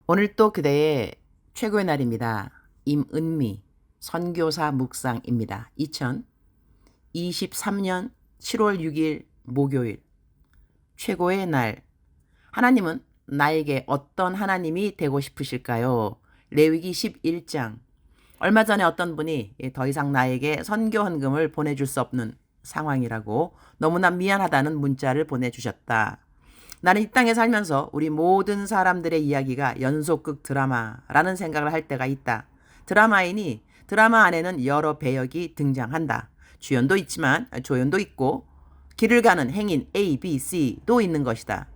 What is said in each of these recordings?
오늘 또 그대의 최고의 날입니다. 임은미 선교사 묵상입니다. 2023년 7월 6일 목요일 최고의 날. 하나님은 나에게 어떤 하나님이 되고 싶으실까요? 레위기 11장. 얼마 전에 어떤 분이 더 이상 나에게 선교 헌금을 보내줄 수 없는 상황이라고 너무나 미안하다는 문자를 보내주셨다. 나는 이 땅에 살면서 우리 모든 사람들의 이야기가 연속극 드라마라는 생각을 할 때가 있다. 드라마이니 드라마 안에는 여러 배역이 등장한다. 주연도 있지만 조연도 있고 길을 가는 행인 A, B, C도 있는 것이다.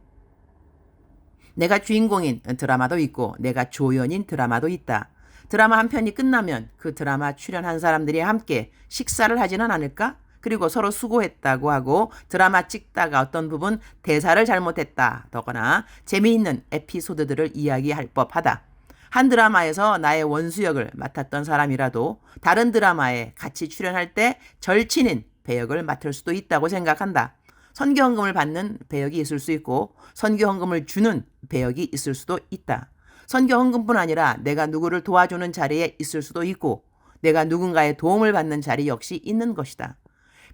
내가 주인공인 드라마도 있고 내가 조연인 드라마도 있다. 드라마 한 편이 끝나면 그 드라마 출연한 사람들이 함께 식사를 하지는 않을까? 그리고 서로 수고했다고 하고 드라마 찍다가 어떤 부분 대사를 잘못했다더거나 재미있는 에피소드들을 이야기할 법하다. 한 드라마에서 나의 원수 역을 맡았던 사람이라도 다른 드라마에 같이 출연할 때 절친인 배역을 맡을 수도 있다고 생각한다. 선교헌금을 받는 배역이 있을 수 있고 선교헌금을 주는 배역이 있을 수도 있다. 선교헌금뿐 아니라 내가 누구를 도와주는 자리에 있을 수도 있고 내가 누군가의 도움을 받는 자리 역시 있는 것이다.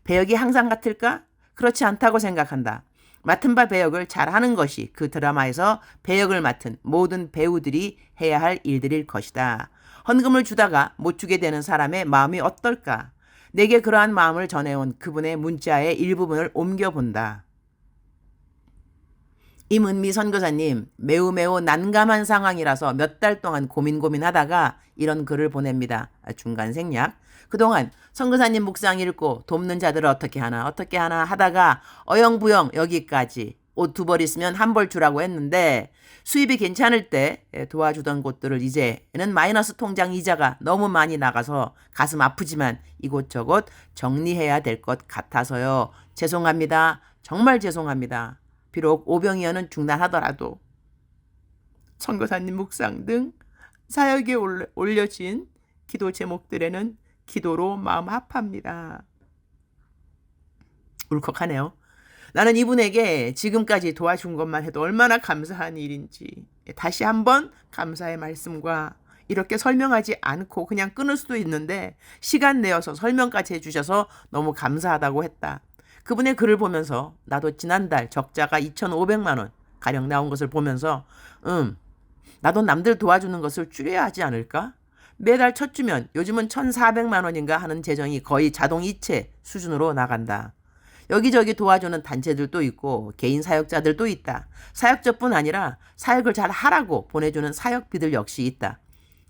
배역이 항상 같을까? 그렇지 않다고 생각한다. 맡은 바 배역을 잘하는 것이 그 드라마에서 배역을 맡은 모든 배우들이 해야 할 일들일 것이다. 헌금을 주다가 못 주게 되는 사람의 마음이 어떨까? 내게 그러한 마음을 전해온 그분의 문자의 일부분을 옮겨본다. 임은미 선교사님, 매우 난감한 상황이라서 몇 달 동안 고민하다가 이런 글을 보냅니다. 중간 생략. 그동안 선교사님 묵상 읽고 돕는 자들을 어떻게 하나 하다가 어영부영 여기까지 옷 두 벌 있으면 한 벌 주라고 했는데 수입이 괜찮을 때 도와주던 곳들을 이제는 마이너스 통장 이자가 너무 많이 나가서 가슴 아프지만 이곳저곳 정리해야 될 것 같아서요. 죄송합니다. 정말 죄송합니다. 비록 오병이어는 중단하더라도 선교사님 묵상 등 사역에 올려진 기도 제목들에는 기도로 마음 아파합니다. 울컥하네요. 나는 이분에게 지금까지 도와준 것만 해도 얼마나 감사한 일인지 다시 한번 감사의 말씀과 이렇게 설명하지 않고 그냥 끊을 수도 있는데 시간 내어서 설명까지 해주셔서 너무 감사하다고 했다. 그분의 글을 보면서 나도 지난달 적자가 2,500만 원 가량 나온 것을 보면서 나도 남들 도와주는 것을 줄여야 하지 않을까? 매달 첫 주면 요즘은 1,400만 원인가 하는 재정이 거의 자동이체 수준으로 나간다. 여기저기 도와주는 단체들도 있고 개인 사역자들도 있다. 사역자뿐 아니라 사역을 잘 하라고 보내주는 사역비들 역시 있다.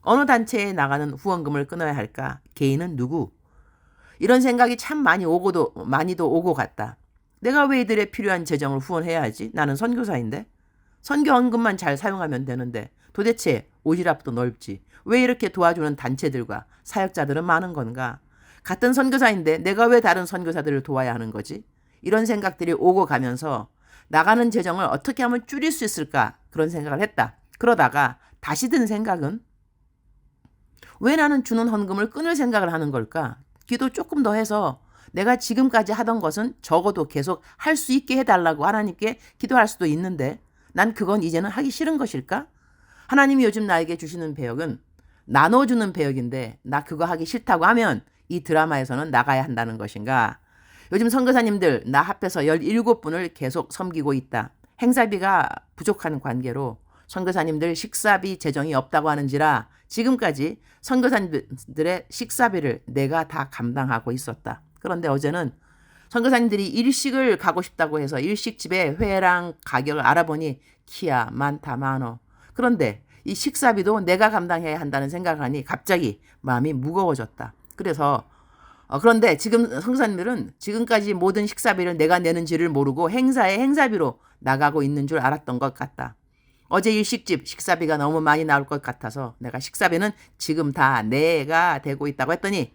어느 단체에 나가는 후원금을 끊어야 할까? 개인은 누구? 이런 생각이 참 많이도 오고 갔다. 내가 왜 이들의 필요한 재정을 후원해야 하지? 나는 선교사인데. 선교헌금만 잘 사용하면 되는데 도대체 오지랖도 넓지. 왜 이렇게 도와주는 단체들과 사역자들은 많은 건가? 같은 선교사인데 내가 왜 다른 선교사들을 도와야 하는 거지? 이런 생각들이 오고 가면서 나가는 재정을 어떻게 하면 줄일 수 있을까? 그런 생각을 했다. 그러다가 다시 든 생각은 왜 나는 주는 헌금을 끊을 생각을 하는 걸까? 기도 조금 더 해서 내가 지금까지 하던 것은 적어도 계속 할 수 있게 해달라고 하나님께 기도할 수도 있는데 난 그건 이제는 하기 싫은 것일까? 하나님이 요즘 나에게 주시는 배역은 나눠주는 배역인데 나 그거 하기 싫다고 하면 이 드라마에서는 나가야 한다는 것인가? 요즘 선교사님들 나 합해서 17분을 계속 섬기고 있다. 행사비가 부족한 관계로 선교사님들 식사비 재정이 없다고 하는지라 지금까지 선교사님들의 식사비를 내가 다 감당하고 있었다. 그런데 어제는 선교사님들이 일식을 가고 싶다고 해서 일식집의 회랑 가격을 알아보니 키야 많어. 그런데 이 식사비도 내가 감당해야 한다는 생각하니 갑자기 마음이 무거워졌다. 그래서 그런데 지금 선교사님들은 지금까지 모든 식사비를 내가 내는지를 모르고 행사에 행사비로 나가고 있는 줄 알았던 것 같다. 어제 일식집 식사비가 너무 많이 나올 것 같아서 내가 식사비는 지금 다 내가 되고 있다고 했더니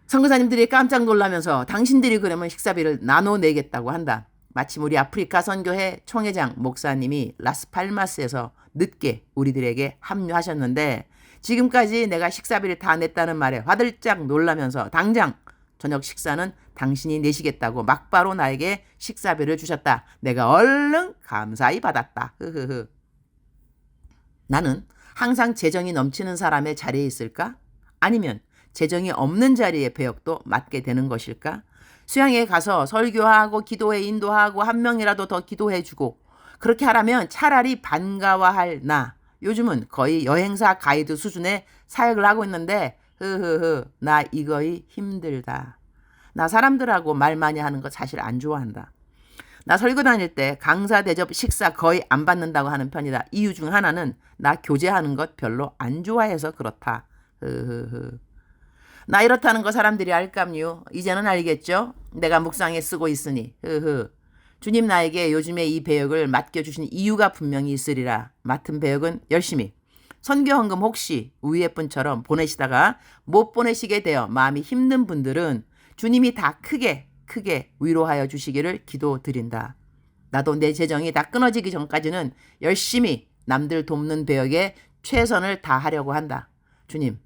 선교사님들이 깜짝 놀라면서 당신들이 그러면 식사비를 나눠 내겠다고 한다. 마침 우리 아프리카 선교회 총회장 목사님이 라스팔마스에서 늦게 우리들에게 합류하셨는데 지금까지 내가 식사비를 다 냈다는 말에 화들짝 놀라면서 당장 저녁 식사는 당신이 내시겠다고 막바로 나에게 식사비를 주셨다. 내가 얼른 감사히 받았다. 흐흐흐. 나는 항상 재정이 넘치는 사람의 자리에 있을까? 아니면 재정이 없는 자리에 배역도 맡게 되는 것일까? 수양에 가서 설교하고 기도회 인도하고 한 명이라도 더 기도해주고 그렇게 하라면 차라리 반가워할 나. 요즘은 거의 여행사 가이드 수준의 사역을 하고 있는데 나 이거이 힘들다. 나 사람들하고 말 많이 하는 거 사실 안 좋아한다. 나 설교 다닐 때 강사 대접 식사 거의 안 받는다고 하는 편이다. 이유 중 하나는 나 교제하는 것 별로 안 좋아해서 그렇다. 나 이렇다는 거 사람들이 알감요. 이제는 알겠죠? 내가 묵상에 쓰고 있으니. 주님 나에게 요즘에 이 배역을 맡겨주신 이유가 분명히 있으리라. 맡은 배역은 열심히. 선교 헌금 혹시 위에 분처럼 보내시다가 못 보내시게 되어 마음이 힘든 분들은 주님이 다 크게 위로하여 주시기를 기도드린다. 나도 내 재정이 다 끊어지기 전까지는 열심히 남들 돕는 배역에 최선을 다하려고 한다. 주님,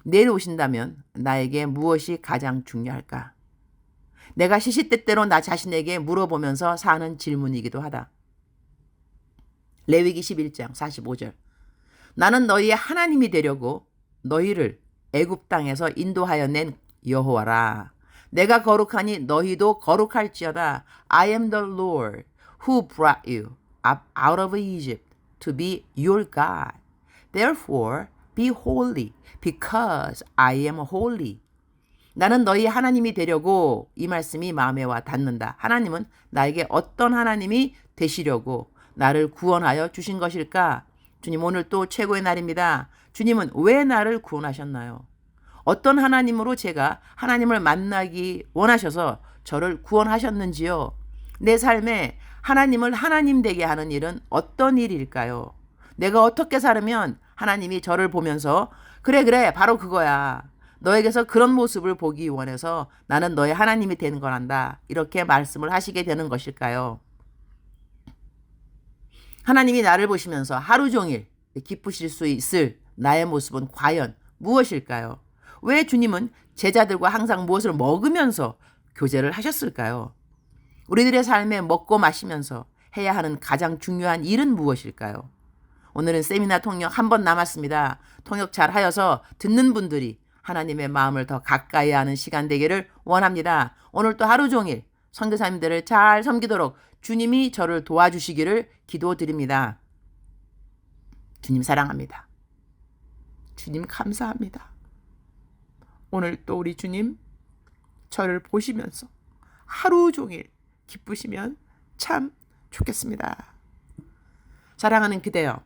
내일 오신다면 나에게 무엇이 가장 중요할까? 내가 시시때때로 나 자신에게 물어보면서 사는 질문이기도 하다. 레위기 11장 45절. 나는 너희의 하나님이 되려고 너희를 애굽 땅에서 인도하여 낸 여호와라. 내가 거룩하니 너희도 거룩할지어다. I am the Lord who brought you up out of Egypt to be your God. Therefore be holy because I am holy. 나는 너희 하나님이 되려고 이 말씀이 마음에 와 닿는다. 하나님은 나에게 어떤 하나님이 되시려고 나를 구원하여 주신 것일까? 주님 오늘 또 최고의 날입니다. 주님은 왜 나를 구원하셨나요? 어떤 하나님으로 제가 하나님을 만나기 원하셔서 저를 구원하셨는지요? 내 삶에 하나님을 하나님 되게 하는 일은 어떤 일일까요? 내가 어떻게 살으면 하나님이 저를 보면서 그래 바로 그거야. 너에게서 그런 모습을 보기 원해서 나는 너의 하나님이 되는 거란다. 이렇게 말씀을 하시게 되는 것일까요? 하나님이 나를 보시면서 하루 종일 기쁘실 수 있을 나의 모습은 과연 무엇일까요? 왜 주님은 제자들과 항상 무엇을 먹으면서 교제를 하셨을까요? 우리들의 삶에 먹고 마시면서 해야 하는 가장 중요한 일은 무엇일까요? 오늘은 세미나 통역 한 번 남았습니다. 통역 잘 하여서 듣는 분들이 하나님의 마음을 더 가까이 하는 시간 되기를 원합니다. 오늘 또 하루 종일 선교사님들을 잘 섬기도록 주님이 저를 도와주시기를 기도드립니다. 주님 사랑합니다. 주님 감사합니다. 오늘 또 우리 주님 저를 보시면서 하루 종일 기쁘시면 참 좋겠습니다. 사랑하는 그대여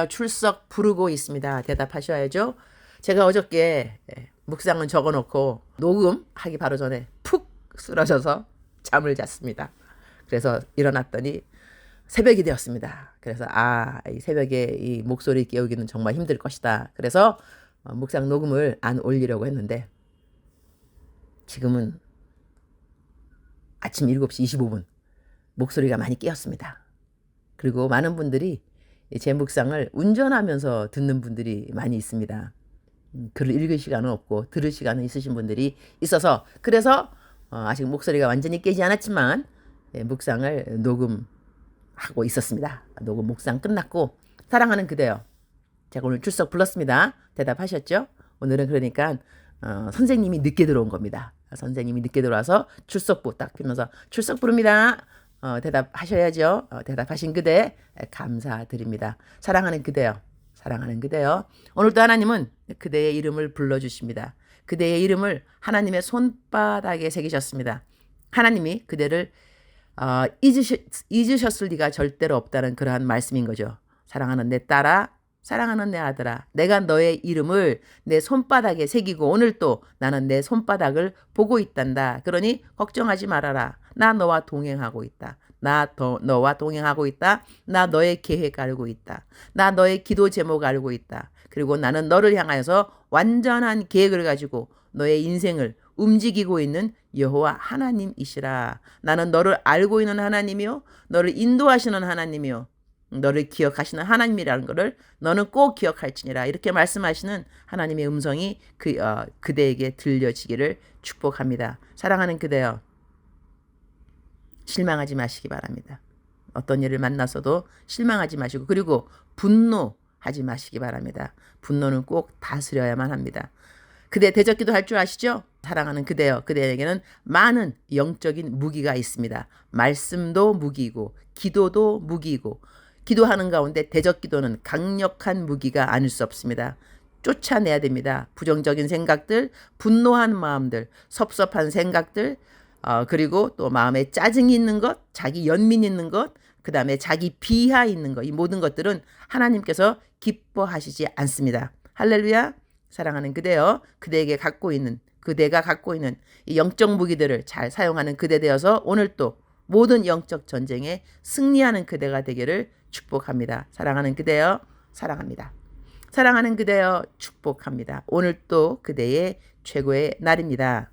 출석 부르고 있습니다. 대답하셔야죠. 제가 어저께 묵상은 적어놓고 녹음하기 바로 전에 푹 쓰러져서 잠을 잤습니다. 그래서 일어났더니 새벽이 되었습니다. 그래서 이 새벽에 이 목소리 깨우기는 정말 힘들 것이다. 그래서 묵상 녹음을 안 올리려고 했는데 지금은 아침 7시 25분 목소리가 많이 깨었습니다. 그리고 많은 분들이 제 묵상을 운전하면서 듣는 분들이 많이 있습니다. 글을 읽을 시간은 없고 들을 시간은 있으신 분들이 있어서 그래서 아직 목소리가 완전히 깨지 않았지만 묵상을 녹음하고 있었습니다. 녹음 묵상 끝났고 사랑하는 그대여 제가 오늘 출석 불렀습니다. 대답하셨죠? 오늘은 그러니까 선생님이 늦게 들어온 겁니다. 선생님이 늦게 들어와서 출석부 딱 피면서 출석 부릅니다. 대답하셔야죠. 대답하신 그대 감사드립니다. 사랑하는 그대여 오늘도 하나님은 그대의 이름을 불러주십니다. 그대의 이름을 하나님의 손바닥에 새기셨습니다. 하나님이 그대를 잊으셨을 리가 절대로 없다는 그러한 말씀인 거죠. 사랑하는 내 딸아, 사랑하는 내 아들아, 내가 너의 이름을 내 손바닥에 새기고 오늘 또 나는 내 손바닥을 보고 있단다. 그러니 걱정하지 말아라. 나 너와 동행하고 있다. 너와 동행하고 있다. 나 너의 계획 알고 있다. 나 너의 기도 제목 알고 있다. 그리고 나는 너를 향하여서 완전한 계획을 가지고 너의 인생을 움직이고 있는 여호와 하나님이시라. 나는 너를 알고 있는 하나님이요, 너를 인도하시는 하나님이요, 너를 기억하시는 하나님이라는 것을 너는 꼭 기억할지니라. 이렇게 말씀하시는 하나님의 음성이 그대에게 들려지기를 축복합니다. 사랑하는 그대여 실망하지 마시기 바랍니다. 어떤 일을 만나서도 실망하지 마시고, 그리고 분노하지 마시기 바랍니다. 분노는 꼭 다스려야만 합니다. 그대 대적기도 할 줄 아시죠? 사랑하는 그대여, 그대에게는 많은 영적인 무기가 있습니다. 말씀도 무기이고 기도도 무기이고, 기도하는 가운데 대적기도는 강력한 무기가 아닐 수 없습니다. 쫓아내야 됩니다. 부정적인 생각들, 분노한 마음들, 섭섭한 생각들, 그리고 또 마음에 짜증이 있는 것, 자기 연민 있는 것, 그 다음에 자기 비하 있는 것, 이 모든 것들은 하나님께서 기뻐하시지 않습니다. 할렐루야. 사랑하는 그대여, 그대가 갖고 있는 이 영적 무기들을 잘 사용하는 그대 되어서 오늘 또 모든 영적 전쟁에 승리하는 그대가 되기를 축복합니다. 사랑하는 그대여, 사랑합니다. 사랑하는 그대여, 축복합니다. 오늘 또 그대의 최고의 날입니다.